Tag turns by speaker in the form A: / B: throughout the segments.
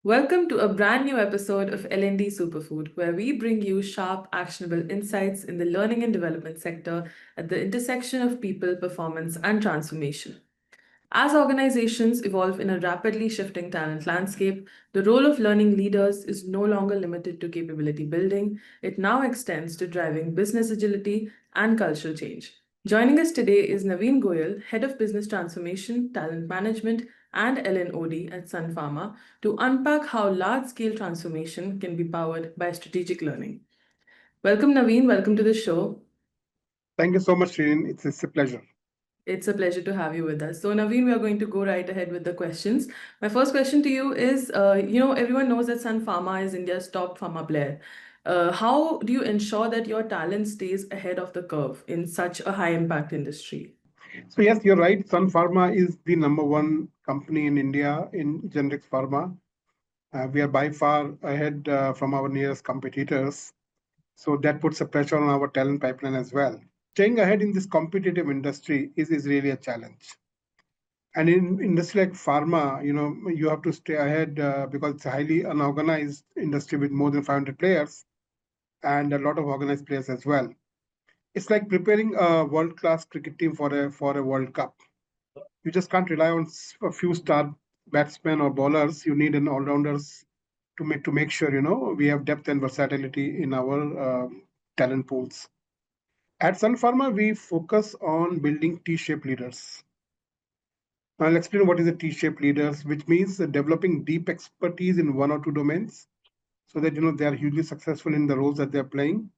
A: Welcome to a brand new episode of L&D Superfood, where we bring you sharp, actionable insights in the learning and development sector at the intersection of people, performance, and transformation. As organizations evolve in a rapidly shifting talent landscape, the role of learning leaders is no longer limited to capability building. It now extends to driving business agility and cultural change. Joining us today is Naveen Goyal, Head of Business Transformation, Talent Management, and L&OD at Sun Pharma, to unpack how large-scale transformation can be powered by strategic learning. Welcome, Naveen. Welcome to the show.
B: Thank you so much, Shirin. It's a pleasure.
A: It's a pleasure to have you with us. So, Naveen, we are going to go right ahead with the questions. My first question to you is, everyone knows that Sun Pharma is India's top pharma player. How do you ensure that your talent stays ahead of the curve in such a high impact industry?
B: So yes, you're right. Sun Pharma is the number one company in India in generics pharma. We are by far ahead from our nearest competitors. So that puts a pressure on our talent pipeline as well. Staying ahead in this competitive industry is really a challenge. And in industry like pharma, you have to stay ahead because it's a highly unorganized industry with more than 500 players and a lot of organized players as well. It's like preparing a world-class cricket team for a World Cup. You just can't rely on a few star batsmen or bowlers. You need an all-rounders to make sure we have depth and versatility in our talent pools. At Sun Pharma, we focus on building T-shaped leaders. I'll explain what is a T-shaped leaders, which means developing deep expertise in one or two domains, so that they are hugely successful in the roles that they're playing.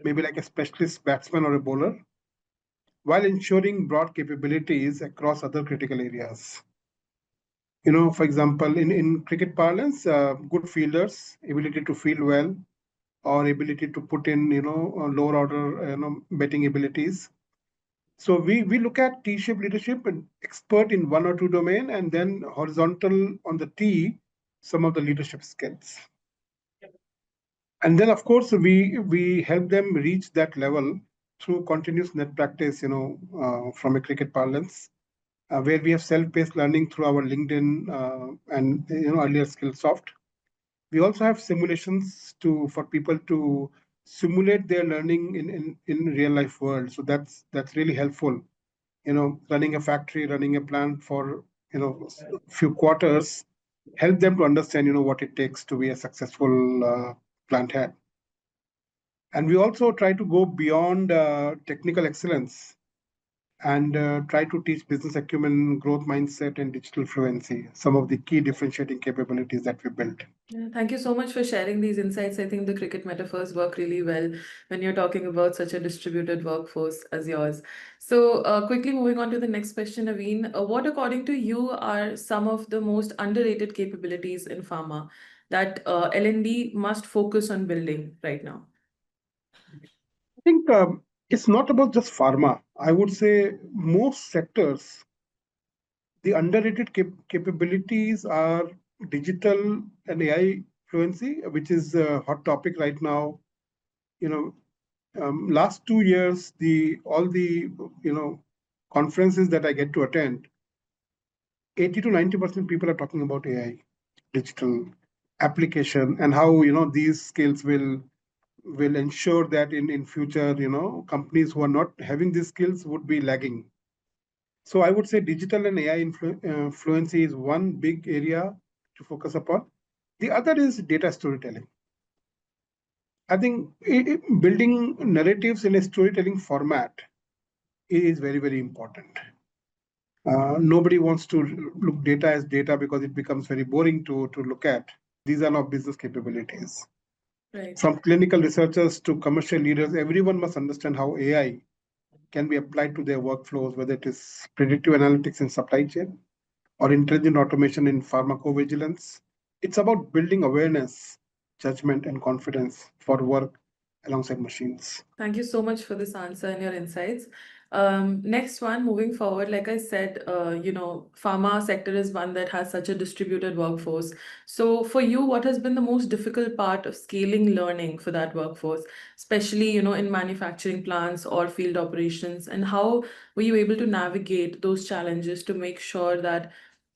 B: Maybe like a specialist batsman or a bowler, while ensuring broad capabilities across other critical areas. For example, in cricket parlance, good fielders, ability to field well, or ability to put in, lower order, betting abilities. So we look at T-shaped leadership and expert in one or two domain, and then horizontal on the T, some of the leadership skills. And then, of course, we help them reach that level through continuous net practice, from a cricket parlance, where we have self-paced learning through our LinkedIn and earlier Skillsoft. We also have simulations for people to simulate their learning in real life world. So that's really helpful. Running a factory, running a plant for few quarters, help them to understand what it takes to be a successful plant head. And we also try to go beyond technical excellence and try to teach business acumen, growth mindset, and digital fluency, some of the key differentiating capabilities that we built.
A: Yeah, thank you so much for sharing these insights. I think the cricket metaphors work really well when you're talking about such a distributed workforce as yours. So, quickly moving on to the next question, Naveen, what, according to you, are some of the most underrated capabilities in pharma that L&D must focus on building right now?
B: I think it's not about just pharma. I would say most sectors, the underrated capabilities are digital and AI fluency, which is a hot topic right now. You know, last 2 years, the all the conferences that I get to attend, 80 to 90% people are talking about AI, digital application, and how these skills will ensure that in future companies who are not having these skills would be lagging. So I would say digital and AI fluency is one big area to focus upon. The other is data storytelling. I think building narratives in a storytelling format is very, very important. Nobody wants to look data as data because it becomes very boring to look at. These are not business capabilities.
A: Right.
B: From clinical researchers to commercial leaders, everyone must understand how AI can be applied to their workflows, whether it is predictive analytics in supply chain or intelligent automation in pharmacovigilance. It's about building awareness, judgment, and confidence for work alongside machines.
A: Thank you so much for this answer and your insights. Next one, moving forward, like I said, pharma sector is one that has such a distributed workforce. So for you, what has been the most difficult part of scaling learning for that workforce, especially, in manufacturing plants or field operations? And how were you able to navigate those challenges to make sure that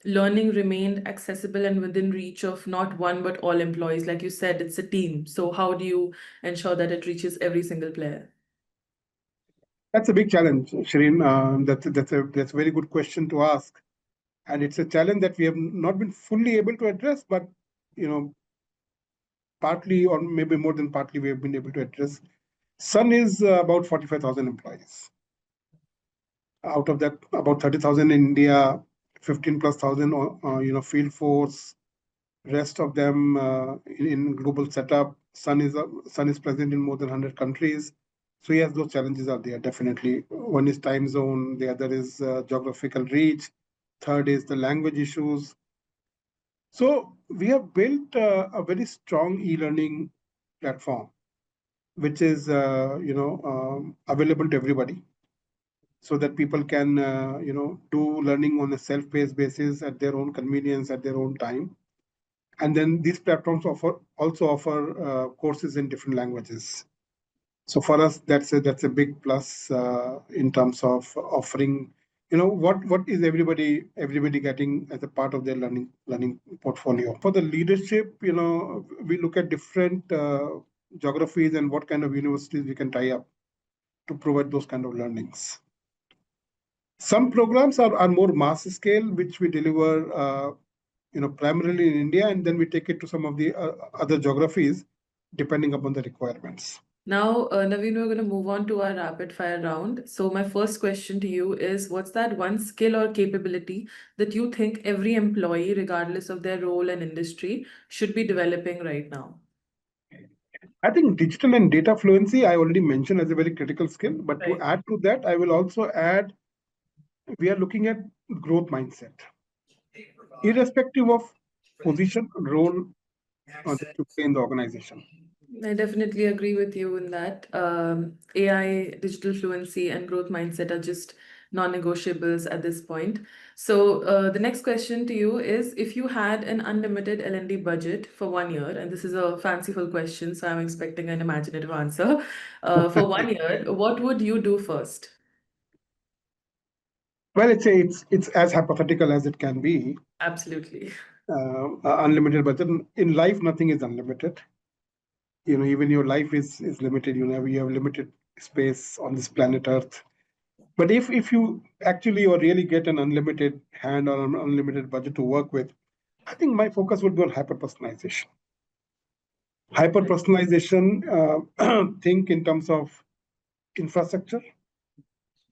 A: learning remained accessible and within reach of not one but all employees? Like you said, it's a team. So how do you ensure that it reaches every single player?
B: That's a big challenge, Shireen. That's a very good question to ask, and it's a challenge that we have not been fully able to address, but you know, partly or maybe more than partly, we have been able to address. Sun is about 45,000 employees. Out of that, about 30,000 in India, 15 plus thousand, field force. Rest of them in global setup. Sun is present in more than 100 countries. So yes, those challenges are there definitely. One is time zone. The other is geographical reach. Third is the language issues. So we have built a very strong e-learning platform, which is available to everybody, so that people can do learning on a self-paced basis at their own convenience at their own time. And then these platforms also offer courses in different languages. So for us, that's a big plus in terms of offering. What is everybody getting as a part of their learning portfolio. For the leadership, we look at different geographies and what kind of universities we can tie up to provide those kind of learnings. Some programs are more mass scale, which we deliver primarily in India, and then we take it to some of the other geographies depending upon the requirements.
A: Now, Naveen, we're going to move on to our rapid fire round. So, my first question to you is, what's that one skill or capability that you think every employee, regardless of their role and industry, should be developing right now?
B: I think digital and data fluency, I already mentioned as a very critical skill, but to
A: Right.
B: add to that, I will also add, we are looking at growth mindset, irrespective of position, role that you play in the organization.
A: I definitely agree with you in that. AI, digital fluency, and growth mindset are just non-negotiables at this point. So, the next question to you is, if you had an unlimited L&D budget for 1 year, and this is a fanciful question, so I'm expecting an imaginative answer, for 1 year, what would you do first?
B: Well, it's as hypothetical as it can be.
A: Absolutely.
B: Unlimited budget in life, nothing is unlimited. Even your life is limited. You have limited space on this planet Earth. But if you actually or really get an unlimited hand or an unlimited budget to work with, I think my focus would be on hyper personalization. Hyper personalization, think in terms of infrastructure,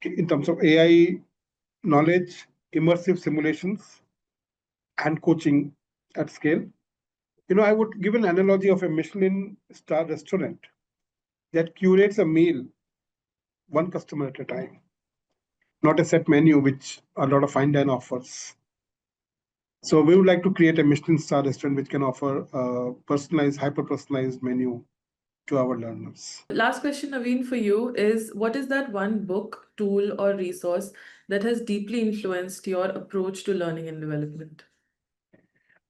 B: in terms of AI knowledge, immersive simulations, and coaching at scale. I would give an analogy of a Michelin star restaurant that curates a meal one customer at a time, not a set menu, which a lot of fine dine offers. So we would like to create a Michelin star restaurant which can offer a personalized, hyper-personalized menu to our learners.
A: Last question, Naveen, for you is, what is that one book, tool, or resource that has deeply influenced your approach to learning and development?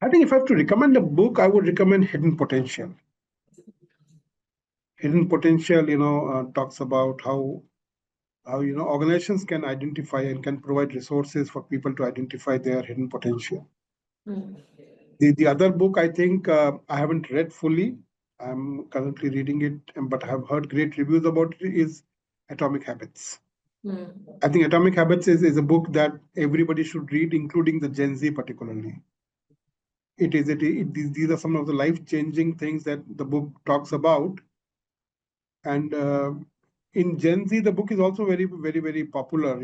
B: I think if I have to recommend a book, I would recommend Hidden Potential. Hidden Potential, talks about how organizations can identify and can provide resources for people to identify their hidden potential.
A: Mm.
B: The other book, I think I haven't read fully. I'm currently reading it, but I have heard great reviews about it, is Atomic Habits.
A: Mm.
B: I think Atomic Habits is a book that everybody should read, including the Gen Z particularly. These are some of the life-changing things that the book talks about. And in Gen Z, the book is also very, very, very popular,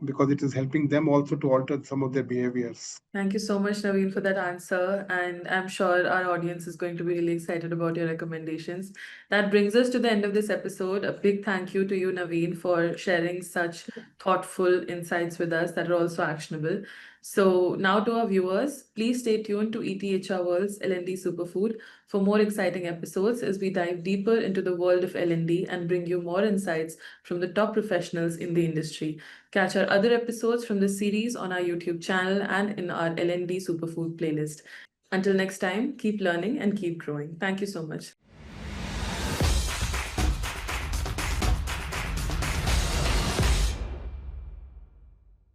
B: because it is helping them also to alter some of their behaviors.
A: Thank you so much, Naveen, for that answer. And I'm sure our audience is going to be really excited about your recommendations. That brings us to the end of this episode. A big thank you to you, Naveen, for sharing such thoughtful insights with us that are also actionable. So, now to our viewers, please stay tuned to ETHRWorld's L&D Superfood for more exciting episodes as we dive deeper into the world of L&D and bring you more insights from the top professionals in the industry. Catch our other episodes from the series on our YouTube channel and in our L&D Superfood playlist. Until next time, keep learning and keep growing. Thank you so much.